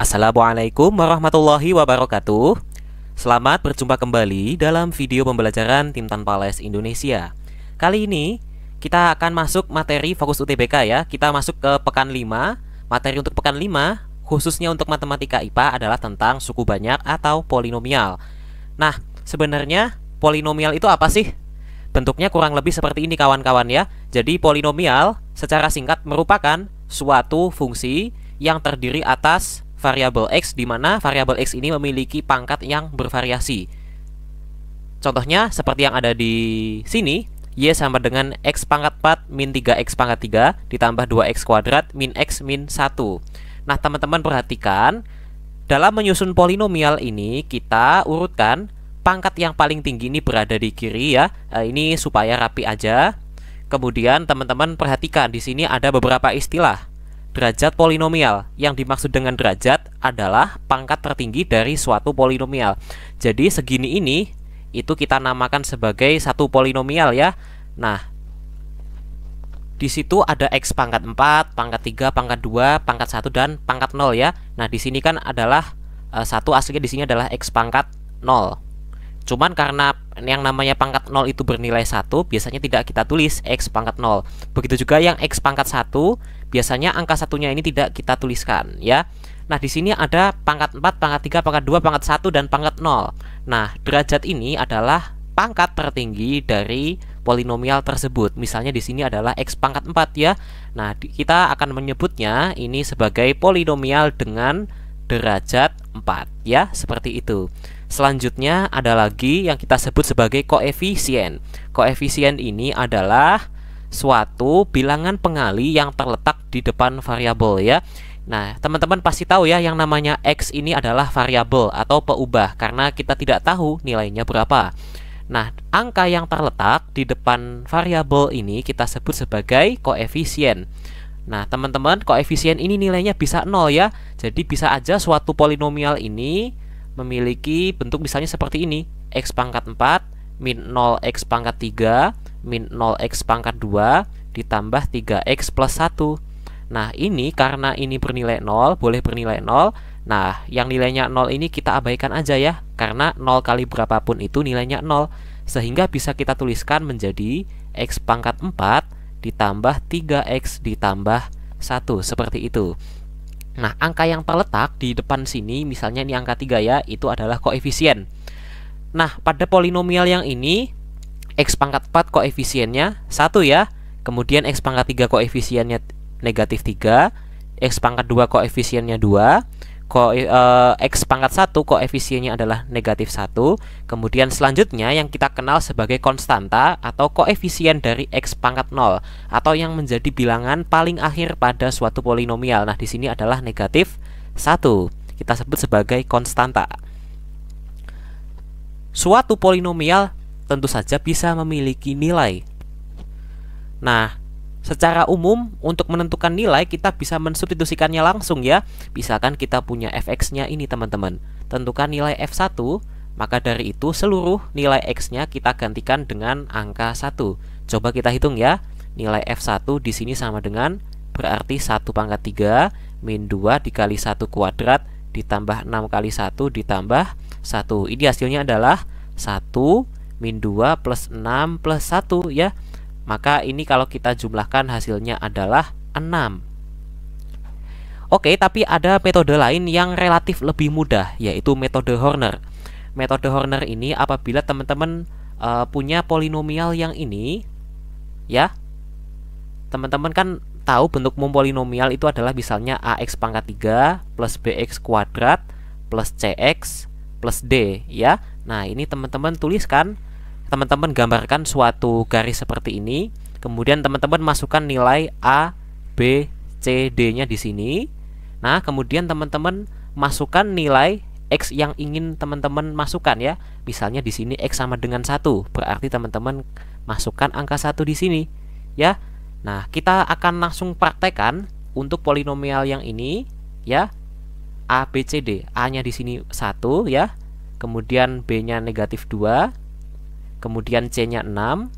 Assalamualaikum warahmatullahi wabarakatuh. Selamat berjumpa kembali dalam video pembelajaran Tim Tanpa Les Indonesia. Kali ini kita akan masuk materi fokus UTBK ya. Kita masuk ke pekan 5. Materi untuk pekan 5 khususnya untuk matematika IPA adalah tentang suku banyak atau polinomial. Nah, sebenarnya polinomial itu apa sih? Bentuknya kurang lebih seperti ini kawan-kawan ya. Jadi polinomial secara singkat merupakan suatu fungsi yang terdiri atas variabel x, di mana variabel x ini memiliki pangkat yang bervariasi. Contohnya seperti yang ada di sini, y sama dengan x pangkat 4 min 3x pangkat 3 ditambah 2x kuadrat min x min 1. Nah, teman-teman perhatikan, dalam menyusun polinomial ini kita urutkan pangkat yang paling tinggi ini berada di kiri ya. Ini supaya rapi aja. Kemudian teman-teman perhatikan di sini ada beberapa istilah. Derajat polinomial. Yang dimaksud dengan derajat adalah pangkat tertinggi dari suatu polinomial. Jadi segini ini itu kita namakan sebagai satu polinomial ya. Nah, di situ ada x pangkat 4, pangkat 3, pangkat 2, pangkat 1 dan pangkat 0 ya. Nah, di sini kan adalah satu aslinya di sini adalah x pangkat 0. Cuman karena yang namanya pangkat 0 itu bernilai 1, biasanya tidak kita tulis x pangkat 0. Begitu juga yang x pangkat 1, biasanya angka satunya ini tidak kita tuliskan ya. Nah, di sini ada pangkat 4, pangkat 3, pangkat 2, pangkat 1 dan pangkat 0. Nah, derajat ini adalah pangkat tertinggi dari polinomial tersebut. Misalnya di sini adalah x pangkat 4 ya. Nah, kita akan menyebutnya ini sebagai polinomial dengan derajat 4 ya, seperti itu. Selanjutnya ada lagi yang kita sebut sebagai koefisien. Koefisien ini adalah suatu bilangan pengali yang terletak di depan variabel ya. Nah, teman-teman pasti tahu ya yang namanya x ini adalah variabel atau peubah karena kita tidak tahu nilainya berapa. Nah, angka yang terletak di depan variabel ini kita sebut sebagai koefisien. Nah, teman-teman, koefisien ini nilainya bisa 0 ya. Jadi bisa aja suatu polinomial ini memiliki bentuk misalnya seperti ini, x pangkat 4 min 0x pangkat 3 min 0x pangkat 2 ditambah 3x plus 1. Nah, ini karena ini bernilai 0, boleh bernilai 0. Nah, yang nilainya 0 ini kita abaikan aja ya, karena 0 kali berapapun itu nilainya 0. Sehingga bisa kita tuliskan menjadi x pangkat 4 ditambah 3x ditambah 1, seperti itu. Nah, angka yang terletak di depan sini, misalnya ini angka 3 ya, itu adalah koefisien. Nah, pada polinomial yang ini, x pangkat 4 koefisiennya 1 ya. Kemudian x pangkat 3 koefisiennya negatif 3, x pangkat 2 koefisiennya 2, x pangkat 1 koefisiennya adalah negatif 1. Kemudian selanjutnya yang kita kenal sebagai konstanta atau koefisien dari x pangkat 0 atau yang menjadi bilangan paling akhir pada suatu polinomial. Nah, di sini adalah negatif 1. Kita sebut sebagai konstanta. Suatu polinomial tentu saja bisa memiliki nilai. Nah, secara umum untuk menentukan nilai kita bisa mensubstitusikannya langsung ya. Misalkan kita punya fx-nya ini teman-teman. Tentukan nilai f1, maka dari itu seluruh nilai x-nya kita gantikan dengan angka 1. Coba kita hitung ya. Nilai f1 di sini sama dengan berarti 1 pangkat 3 min 2 dikali 1 kuadrat ditambah 6 kali 1 ditambah 1. Ini hasilnya adalah 1 min 2 plus 6 plus 1 ya. Maka ini kalau kita jumlahkan hasilnya adalah 6. Oke, tapi ada metode lain yang relatif lebih mudah, yaitu metode Horner. Metode Horner ini apabila teman-teman punya polinomial yang ini ya. Teman-teman kan tahu bentuk polinomial itu adalah misalnya ax pangkat 3 plus bx kuadrat plus cx plus d ya. Nah, ini teman-teman tuliskan. Teman-teman gambarkan suatu garis seperti ini. Kemudian teman-teman masukkan nilai A, B, C, D-nya di sini. Nah, kemudian teman-teman masukkan nilai X yang ingin teman-teman masukkan ya. Misalnya di sini X sama dengan 1. Berarti teman-teman masukkan angka 1 di sini ya. Nah, kita akan langsung praktekkan untuk polinomial yang ini ya. A, B, C, D. A-nya di sini 1 ya. Kemudian B-nya negatif 2. Kemudian C-nya 6,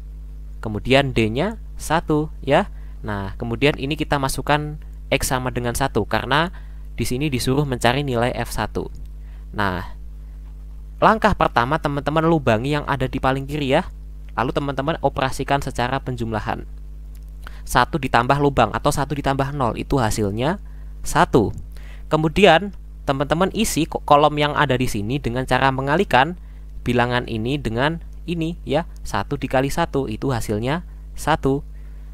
kemudian D-nya 1 ya. Nah, kemudian ini kita masukkan X sama dengan 1 karena di sini disuruh mencari nilai F1. Nah, langkah pertama teman-teman lubangi yang ada di paling kiri ya. Lalu teman-teman operasikan secara penjumlahan. 1 ditambah lubang atau 1 ditambah 0 itu hasilnya 1. Kemudian teman-teman isi kolom yang ada di sini dengan cara mengalikan bilangan ini dengan ini ya. 1 dikali 1 itu hasilnya 1.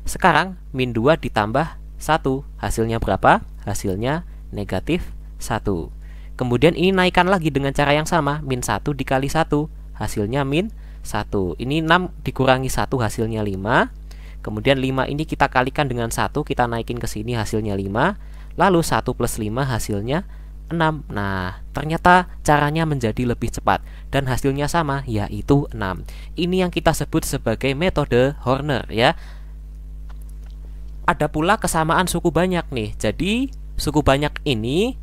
Sekarang min 2 ditambah 1 hasilnya berapa? Hasilnya negatif 1. Kemudian ini naikkan lagi dengan cara yang sama, min 1 dikali 1 hasilnya min 1. Ini 6 dikurangi 1 hasilnya 5. Kemudian 5 ini kita kalikan dengan 1, kita naikin ke sini hasilnya 5. Lalu 1 plus 5 hasilnya 6. Nah, ternyata caranya menjadi lebih cepat dan hasilnya sama, yaitu 6. Ini yang kita sebut sebagai metode Horner ya. Ada pula kesamaan suku banyak nih. Jadi, suku banyak ini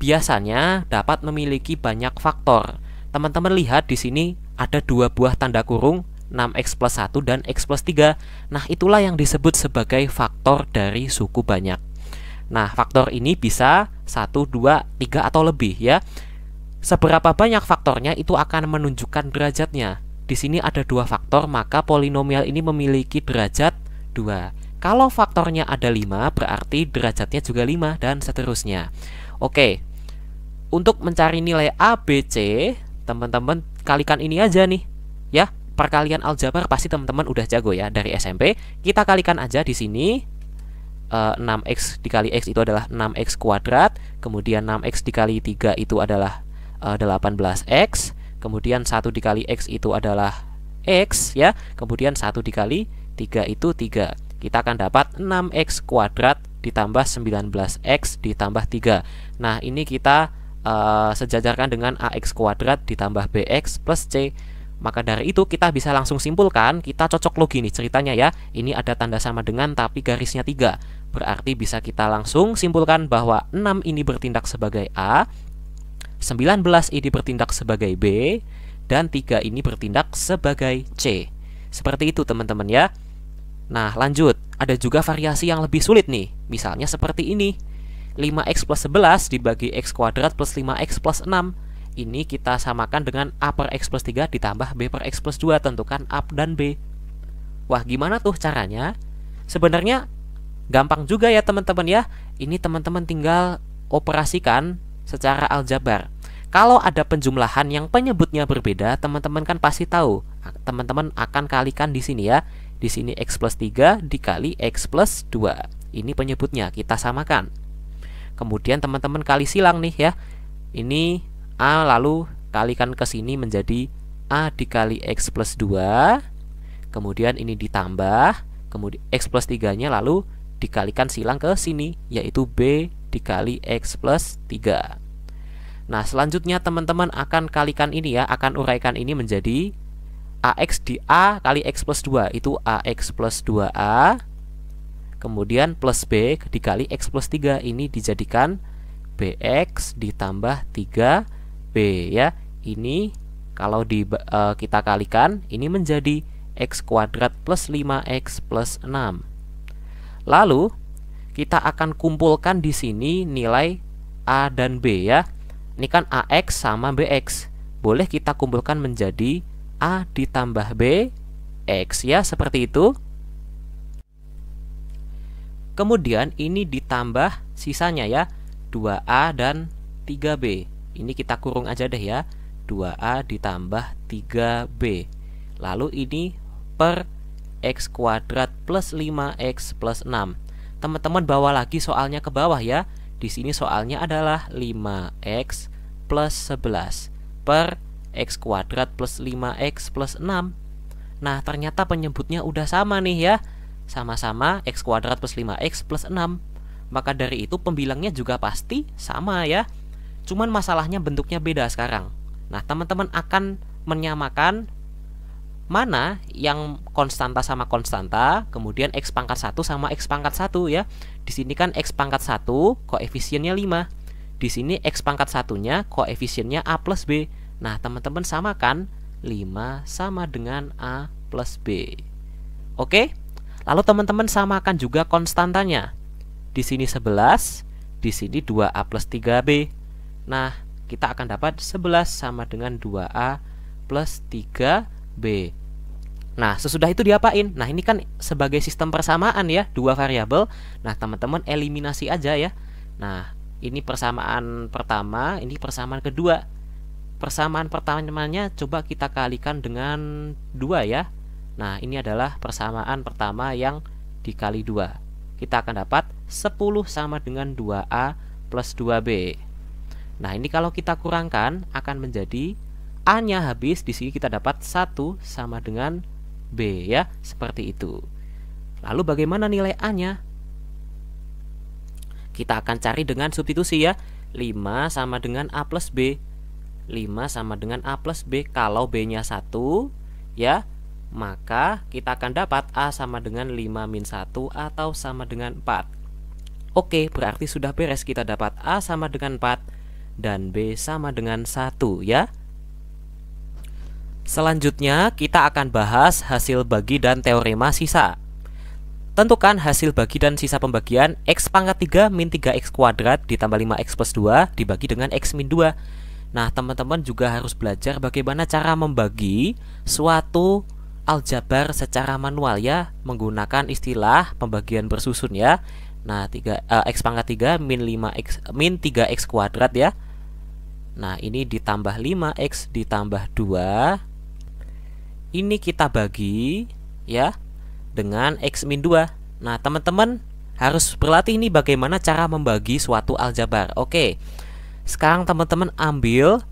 biasanya dapat memiliki banyak faktor. Teman-teman lihat di sini ada 2 buah tanda kurung, 6x plus 1 dan x plus 3. Nah, itulah yang disebut sebagai faktor dari suku banyak. Nah, faktor ini bisa 1, 2, 3 atau lebih ya. Seberapa banyak faktornya itu akan menunjukkan derajatnya. Di sini ada 2 faktor, maka polinomial ini memiliki derajat 2. Kalau faktornya ada 5, berarti derajatnya juga 5 dan seterusnya. Oke. Untuk mencari nilai A, B, C, teman-teman kalikan ini aja nih ya. Perkalian aljabar pasti teman-teman udah jago ya dari SMP. Kita kalikan aja di sini. 6x dikali x itu adalah 6x kuadrat. Kemudian 6x dikali 3 itu adalah 18x. Kemudian 1 dikali x itu adalah x ya. Kemudian 1 dikali 3 itu 3. Kita akan dapat 6x kuadrat ditambah 19x ditambah 3. Nah, ini kita sejajarkan dengan ax kuadrat ditambah bx plus c. Maka dari itu kita bisa langsung simpulkan, kita cocok logi nih ceritanya ya. Ini ada tanda sama dengan tapi garisnya 3. Berarti bisa kita langsung simpulkan bahwa 6 ini bertindak sebagai A, 19 ini bertindak sebagai B, dan 3 ini bertindak sebagai C. Seperti itu teman-teman ya. Nah, lanjut. Ada juga variasi yang lebih sulit nih. Misalnya seperti ini. 5x plus 11 dibagi x kuadrat plus 5x plus 6. Ini kita samakan dengan A per x plus 3 ditambah B per x plus 2. Tentukan A dan B. Wah, gimana tuh caranya? Sebenarnya gampang juga ya teman-teman ya. Ini teman-teman tinggal operasikan secara aljabar. Kalau ada penjumlahan yang penyebutnya berbeda, teman-teman kan pasti tahu. Teman-teman akan kalikan di sini ya. Di sini x plus 3 dikali x plus 2. Ini penyebutnya, kita samakan. Kemudian teman-teman kali silang nih ya. Ini A lalu kalikan ke sini menjadi A dikali x plus 2. Kemudian ini ditambah, kemudian x plus 3-nya lalu dikalikan silang ke sini, yaitu B dikali x plus 3. Nah, selanjutnya teman-teman akan kalikan ini ya, akan uraikan ini menjadi AX di A kali X plus 2, itu AX plus 2A. Kemudian plus B dikali X plus 3, ini dijadikan BX ditambah 3B ya. Ini kalau kita kalikan, ini menjadi X kuadrat plus 5X plus 6. Lalu kita akan kumpulkan di sini nilai A dan B ya. Ini kan AX sama BX. Boleh kita kumpulkan menjadi A ditambah B X ya, seperti itu. Kemudian ini ditambah sisanya ya, 2A dan 3B. Ini kita kurung aja deh ya, 2A ditambah 3B. Lalu ini per X kuadrat plus 5X plus 6. Teman-teman bawa lagi soalnya ke bawah ya. Di sini soalnya adalah 5X plus 11 per X kuadrat plus 5X plus 6. Nah, ternyata penyebutnya udah sama nih ya. Sama-sama X kuadrat plus 5X plus 6. Maka dari itu pembilangnya juga pasti sama ya. Cuman masalahnya bentuknya beda sekarang. Nah, teman-teman akan menyamakan mana yang konstanta sama konstanta, kemudian X pangkat 1 sama X pangkat 1 ya. Di sini kan X pangkat 1 koefisiennya 5. Di sini X pangkat 1-nya koefisiennya A plus B. Nah, teman-teman samakan 5 sama dengan A plus B. Oke? Lalu teman-teman samakan juga konstantanya. Di sini 11 di sini 2A plus 3B. Nah, kita akan dapat 11 sama dengan 2A plus 3B. Nah, sesudah itu diapain? Nah, ini kan sebagai sistem persamaan ya, dua variabel. Nah, teman-teman eliminasi aja ya. Nah, ini persamaan pertama, ini persamaan kedua. Persamaan pertamanya coba kita kalikan dengan 2 ya. Nah, ini adalah persamaan pertama yang dikali 2. Kita akan dapat 10 sama dengan 2A plus 2B. Nah, ini kalau kita kurangkan akan menjadi A-nya habis, di sini kita dapat 1 sama dengan B ya, seperti itu. Lalu bagaimana nilai A-nya? Kita akan cari dengan substitusi ya. 5 sama dengan A plus B. 5 sama dengan A plus B. Kalau B-nya 1 ya, maka kita akan dapat A sama dengan 5 min 1 atau sama dengan 4. Oke, berarti sudah beres. Kita dapat A sama dengan 4 dan B sama dengan 1 ya. Selanjutnya kita akan bahas hasil bagi dan teorema sisa. Tentukan hasil bagi dan sisa pembagian X pangkat 3 min 3X kuadrat ditambah 5X plus 2 dibagi dengan X min 2. Nah, teman-teman juga harus belajar bagaimana cara membagi suatu aljabar secara manual ya, menggunakan istilah pembagian bersusun ya. Nah, X pangkat 3 min 3X kuadrat ya. Nah, ini ditambah 5X ditambah 2. Ini kita bagi ya dengan X min 2. Nah, teman-teman harus berlatih nih bagaimana cara membagi suatu aljabar. Oke. Sekarang teman-teman ambil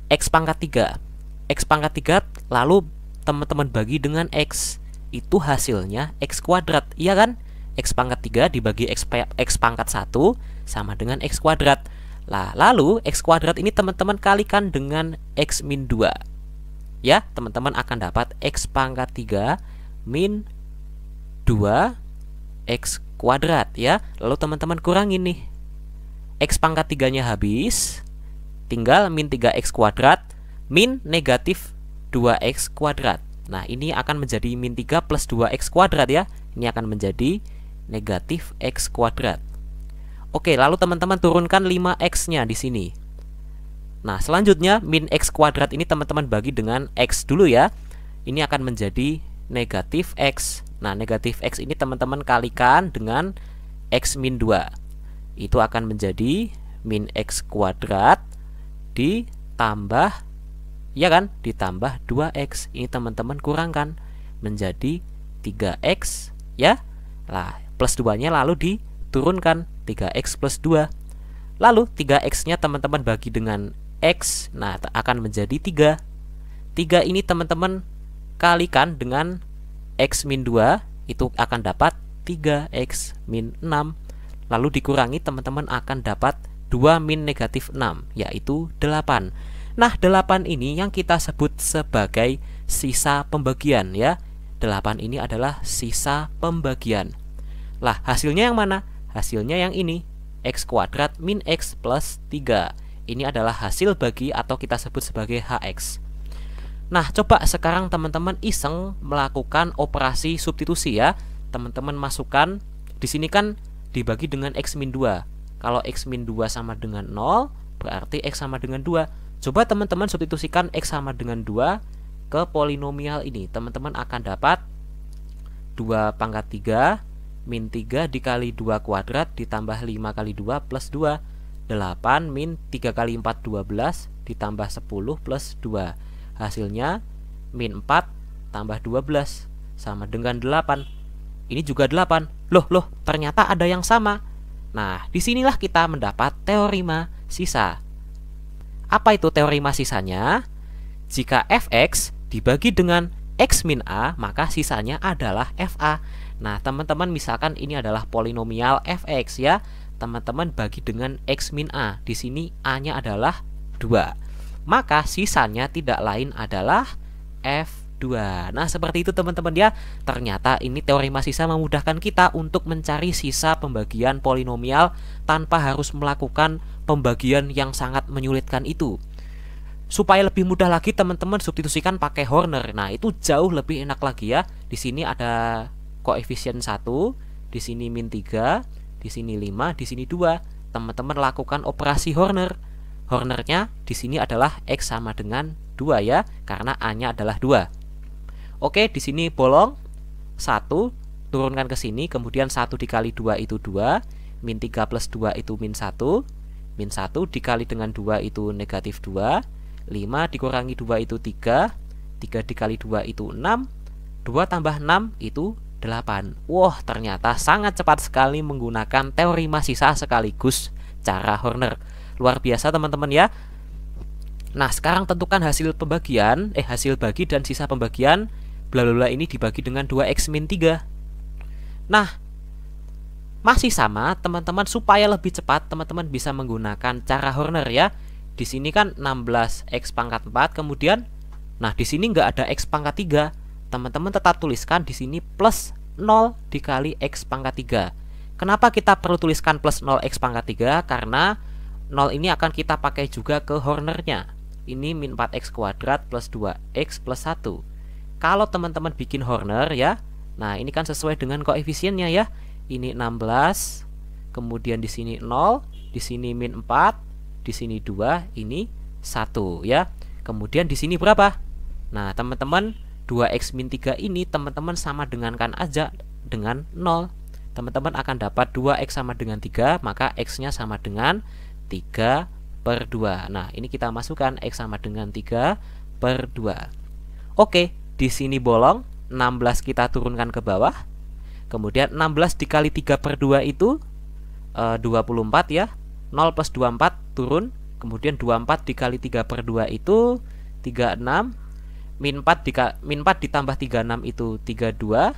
X pangkat 3. X pangkat 3 lalu teman-teman bagi dengan X. Itu hasilnya X kuadrat, iya kan? X pangkat 3 dibagi X pangkat 1 sama dengan X kuadrat. Nah, lalu X kuadrat ini teman-teman kalikan dengan X min 2. Ya, teman-teman akan dapat X pangkat 3 min 2 X kuadrat ya. Lalu teman-teman kurangin nih. X pangkat 3-nya habis, tinggal min 3X kuadrat min negatif 2X kuadrat. Nah, ini akan menjadi min 3 plus 2X kuadrat ya. Ini akan menjadi negatif X kuadrat. Oke, lalu teman-teman turunkan 5X-nya di sini. Nah, selanjutnya min X kuadrat ini teman-teman bagi dengan X dulu ya. Ini akan menjadi negatif X. Nah, negatif X ini teman-teman kalikan dengan X min 2. Itu akan menjadi min X kuadrat ditambah, ya kan? Ditambah 2X. Ini teman-teman kurangkan menjadi 3X ya. Nah, plus 2-nya lalu diturunkan 3X plus 2. Lalu 3X-nya teman-teman bagi dengan X. Nah, akan menjadi 3. 3 ini teman-teman kalikan dengan X min 2. Itu akan dapat 3X min 6. Lalu dikurangi teman-teman akan dapat 2 min negatif 6, yaitu 8. Nah, 8 ini yang kita sebut sebagai sisa pembagian ya. 8 ini adalah sisa pembagian. Lah, hasilnya yang mana? Hasilnya yang ini, X kuadrat min X plus 3. Ini adalah hasil bagi atau kita sebut sebagai HX. Nah, coba sekarang teman-teman iseng melakukan operasi substitusi ya. Teman-teman masukkan di sini kan dibagi dengan X min 2. Kalau X min 2 sama dengan 0, berarti X sama dengan 2. Coba teman-teman substitusikan X sama dengan 2 ke polinomial ini. Teman-teman akan dapat 2 pangkat 3 min 3 dikali 2 kuadrat ditambah 5 kali 2 plus 2. 8 min 3 kali 4 12 ditambah 10 plus 2. Hasilnya min 4 tambah 12 sama dengan 8. Ini juga 8. Loh, ternyata ada yang sama. Nah, disinilah kita mendapat teorema sisa. Apa itu teorema sisanya? Jika fx dibagi dengan x min a, maka sisanya adalah fa. Nah, teman-teman misalkan ini adalah polinomial fx ya. Teman-teman bagi dengan X min A. Di sini A-nya adalah 2. Maka sisanya tidak lain adalah F2. Nah, seperti itu teman-teman ya. Ternyata ini teorema sisa memudahkan kita untuk mencari sisa pembagian polinomial tanpa harus melakukan pembagian yang sangat menyulitkan itu. Supaya lebih mudah lagi teman-teman substitusikan pakai Horner. Nah, itu jauh lebih enak lagi ya. Di sini ada koefisien 1, di sini min 3, di sini 5, di sini 2. teman-teman lakukan operasi Horner. Hornernya di sini adalah X sama dengan 2 ya, karena A-nya adalah 2. Oke, di sini bolong 1, turunkan ke sini, kemudian 1 dikali 2 itu 2, min 3 plus 2 itu min 1, min 1 dikali dengan 2 itu negatif 2, 5 dikurangi 2 itu 3, 3 dikali 2 itu 6, 2 tambah 6 itu 8. Wah, ternyata sangat cepat sekali menggunakan teori mas sisa sekaligus cara Horner. Luar biasa teman-teman ya. Nah, sekarang tentukan hasil pembagian, hasil bagi dan sisa pembagian bla bla bla ini dibagi dengan 2x min 3. Nah, masih sama teman-teman, supaya lebih cepat teman-teman bisa menggunakan cara Horner ya. Di sini kan 16x pangkat 4, kemudian nah di sini nggak ada x pangkat 3. Teman-teman tetap tuliskan di sini plus 0 dikali x pangkat 3. Kenapa kita perlu tuliskan plus 0x pangkat 3? Karena 0 ini akan kita pakai juga ke Hornernya. Ini min 4x kuadrat plus 2x plus 1. Kalau teman-teman bikin Horner ya, nah ini kan sesuai dengan koefisiennya ya. Ini 16, kemudian di sini 0, di sini min 4, di sini 2, ini 1 ya. Kemudian di sini berapa? Nah, teman-teman 2x min 3 ini teman-teman sama dengankan aja dengan 0. Teman-teman akan dapat 2x sama dengan 3, maka x-nya sama dengan 3 per 2. Nah, ini kita masukkan x sama dengan 3 per 2. Oke, di sini bolong, 16 kita turunkan ke bawah. Kemudian 16 dikali 3 per 2 itu 24 ya. 0 plus 24 turun. Kemudian 24 dikali 3 per 2 itu 36. Min 4 ditambah 36 itu 32.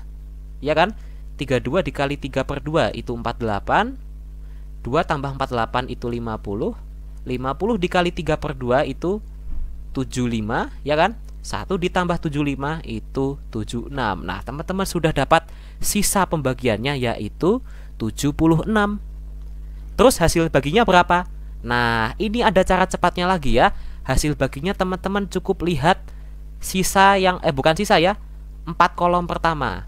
Ya kan? 32 dikali 3 per 2 itu 48. 2 tambah 48 itu 50. 50 dikali 3 per 2 itu 75. Ya kan? 1 ditambah 75 itu 76. Nah, teman-teman sudah dapat sisa pembagiannya yaitu 76. Terus hasil baginya berapa? Nah, ini ada cara cepatnya lagi ya. Hasil baginya teman-teman cukup lihat sisa yang bukan sisa ya, 4 kolom pertama.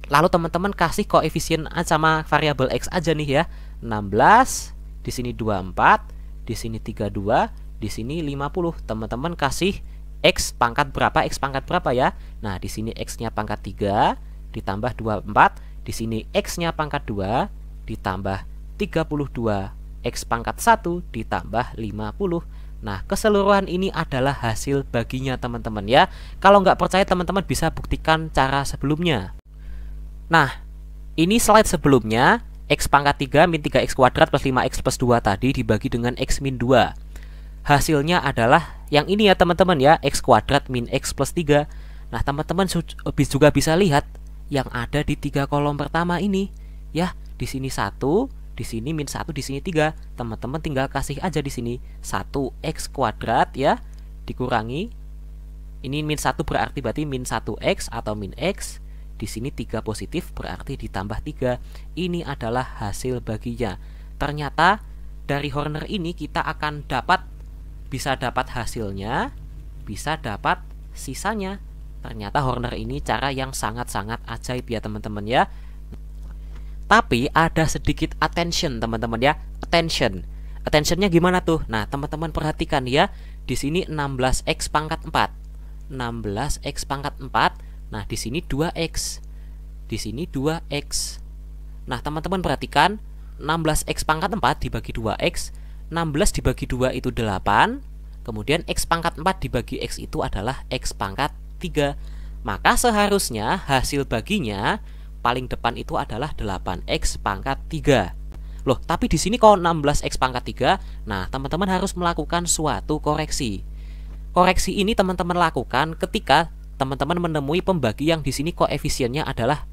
Lalu teman-teman kasih koefisien sama variabel x aja nih ya. 16, di sini 24, di sini 32, di sini 50. Teman-teman kasih x pangkat berapa, x pangkat berapa ya. Nah, di sini x-nya pangkat 3 ditambah 24, di sini x-nya pangkat 2 ditambah 32, x pangkat 1 ditambah 50. Nah, keseluruhan ini adalah hasil baginya teman-teman ya. Kalau nggak percaya teman-teman bisa buktikan cara sebelumnya. Nah, ini slide sebelumnya, x pangkat 3 min 3x kuadrat plus 5x plus 2 tadi dibagi dengan x min 2. Hasilnya adalah yang ini ya teman-teman ya, x kuadrat min x plus 3. Nah, teman-teman juga bisa lihat yang ada di 3 kolom pertama ini ya. Di sini 1, di sini min 1, di sini 3. Teman-teman tinggal kasih aja di sini 1x kuadrat ya, dikurangi ini min 1 berarti min 1x atau min x. Di sini 3 positif berarti ditambah 3. Ini adalah hasil baginya. Ternyata dari Horner ini kita akan bisa dapat hasilnya, bisa dapat sisanya. Ternyata Horner ini cara yang sangat-sangat ajaib ya teman-teman ya. Tapi ada sedikit attention teman-teman ya. Attentionnya gimana tuh? Nah, teman-teman perhatikan ya. Di sini 16x pangkat 4. 16x pangkat 4. Nah, di sini 2x. Di sini 2x. Nah, teman-teman perhatikan 16x pangkat 4 dibagi 2x. 16 dibagi 2 itu 8. Kemudian x pangkat 4 dibagi x itu adalah x pangkat 3. Maka seharusnya hasil baginya paling depan itu adalah 8x pangkat 3. Loh, tapi di sini kalau 16x pangkat 3, nah teman-teman harus melakukan suatu koreksi. Koreksi ini teman-teman lakukan ketika teman-teman menemui pembagi yang di sini koefisiennya adalah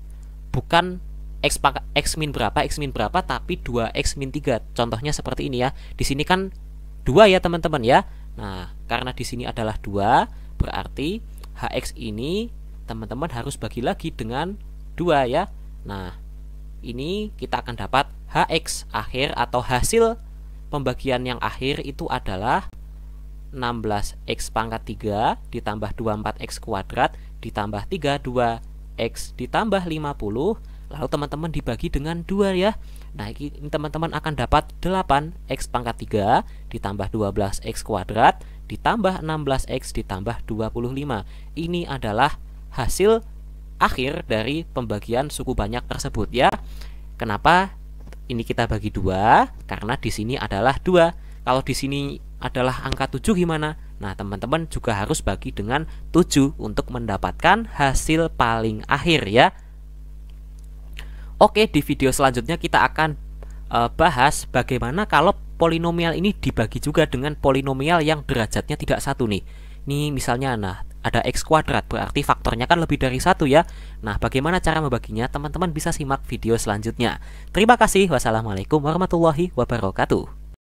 bukan x min berapa, tapi 2x min 3. Contohnya seperti ini ya. Di sini kan 2 ya teman-teman ya. Nah, karena di sini adalah 2, berarti hx ini teman-teman harus bagi lagi dengan 2 ya. Nah, ini kita akan dapat hx akhir atau hasil pembagian yang akhir itu adalah 16x pangkat 3 ditambah 24x kuadrat ditambah 32x ditambah 50 lalu teman-teman dibagi dengan 2 ya. Nah, ini teman-teman akan dapat 8x pangkat 3 ditambah 12x kuadrat ditambah 16x ditambah 25. Ini adalah hasil akhir dari pembagian suku banyak tersebut ya. Kenapa ini kita bagi 2? Karena di sini adalah 2. Kalau di sini adalah angka 7 gimana? Nah, teman-teman juga harus bagi dengan 7 untuk mendapatkan hasil paling akhir ya. Oke, di video selanjutnya kita akan bahas bagaimana kalau polinomial ini dibagi juga dengan polinomial yang derajatnya tidak satu nih. Ini misalnya ada x kuadrat, berarti faktornya kan lebih dari 1 ya. Nah, bagaimana cara membaginya? Teman-teman bisa simak video selanjutnya. Terima kasih. Wassalamualaikum warahmatullahi wabarakatuh.